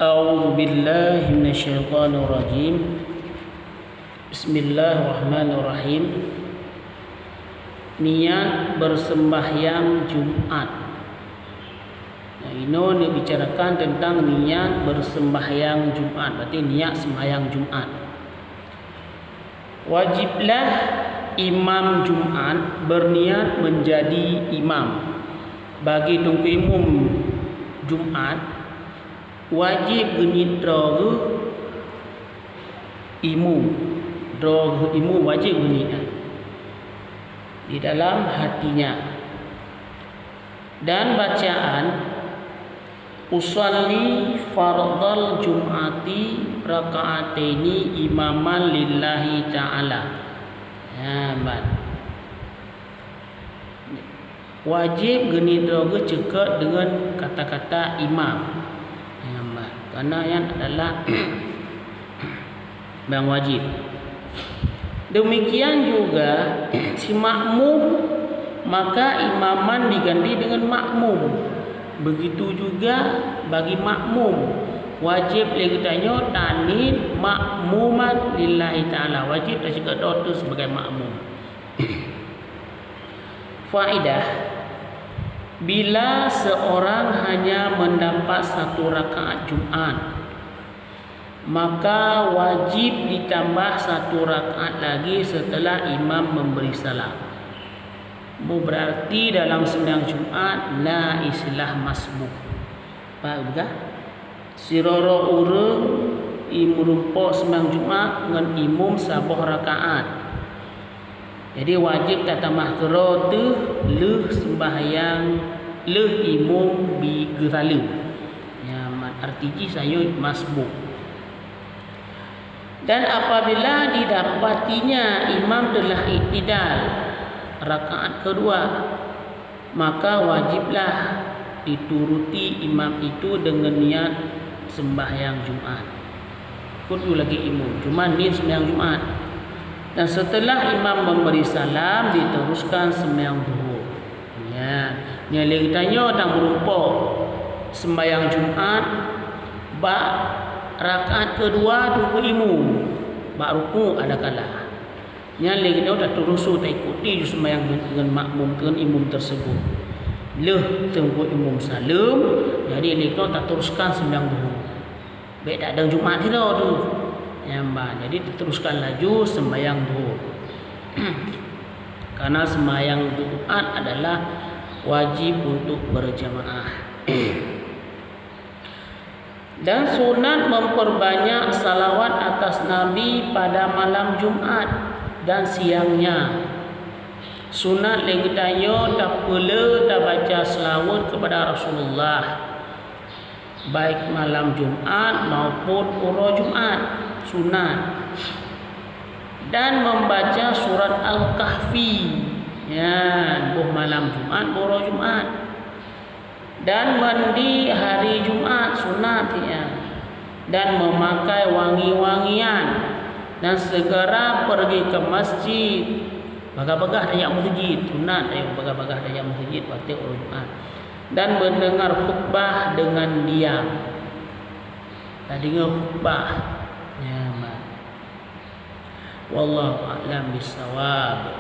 A'udzu billahi minasyaitonir rajim. Bismillahirrahmanirrahim. Niat bersembahyang Jumat. Nah, ini dibicarakan tentang niat bersembahyang Jumat. Berarti niat sembahyang Jumat. Wajiblah imam Jumat berniat menjadi imam. Bagi tunggu imam Jumat wajib genit drogu imu wajib genit di dalam hatinya. Dan bacaan usalli fardal jum'ati raka'ataini imaman lillahi ta'ala. Ya, wajib genit drogu cekak dengan kata-kata imam. Karena yang adalah yang wajib. Demikian juga si makmum, maka imaman diganti dengan makmum. Begitu juga bagi makmum, wajib legetanya tanid makmuman lillahi ta'ala. Wajib dan juga doa sebagai makmum. Faedah: bila seorang hanya mendapat satu rakaat Jumat, maka wajib ditambah satu rakaat lagi setelah imam memberi salam. Berarti dalam sembahyang Jumat la istilah masbuh. Faham tak? Siroro urang imrumpok sembahyang Jumat dengan imam sabuh rakaat. Jadi wajib tak tambah kera tu leh sembahyang leh imam bi gerala. Ya, artinya saya masbuk. Dan apabila didapatinya imam telah iktidal rakaat kedua, maka wajiblah dituruti imam itu dengan niat sembahyang Jumat. Kudu lagi imam, cuma niat sembahyang Jumat. Dan setelah imam memberi salam, diteruskan sembahyang zuhur. Ya, nyali tanya tang berumpok sembahyang Jumat, bak rakaat kedua tunggu imam, bak ruku ada kala. Nyali kita dah terusu tak ikuti sembahyang dengan makmum dengan imam tersebut. Leh tunggu imam salam, jadi kita tak teruskan sembahyang zuhur. Baik tak ada Jumat itu tu. Jadi diteruskan laju sembahyang zuhur. Karena sembahyang Jumat adalah wajib untuk berjamaah. Dan sunat memperbanyak salawat atas Nabi pada malam Jumat dan siangnya. Sunat legetanya tak perlu tak baca selawat kepada Rasulullah, baik malam Jumat maupun ura Jumat. Sunat. Dan membaca surat Al-Kahfi, ya, buh malam Jumat, ura Jumat. Dan mandi hari Jumat sunat, ya. Dan memakai wangi-wangian dan segera pergi ke masjid. Bagah-bagah dayak masjid sunat, ayo bagah-bagah dayak masjid waktu ura Jumat. Dan mendengar khutbah dengan diam. Tadi dengar khutbah. Ya, wallahu a'lam bissawab.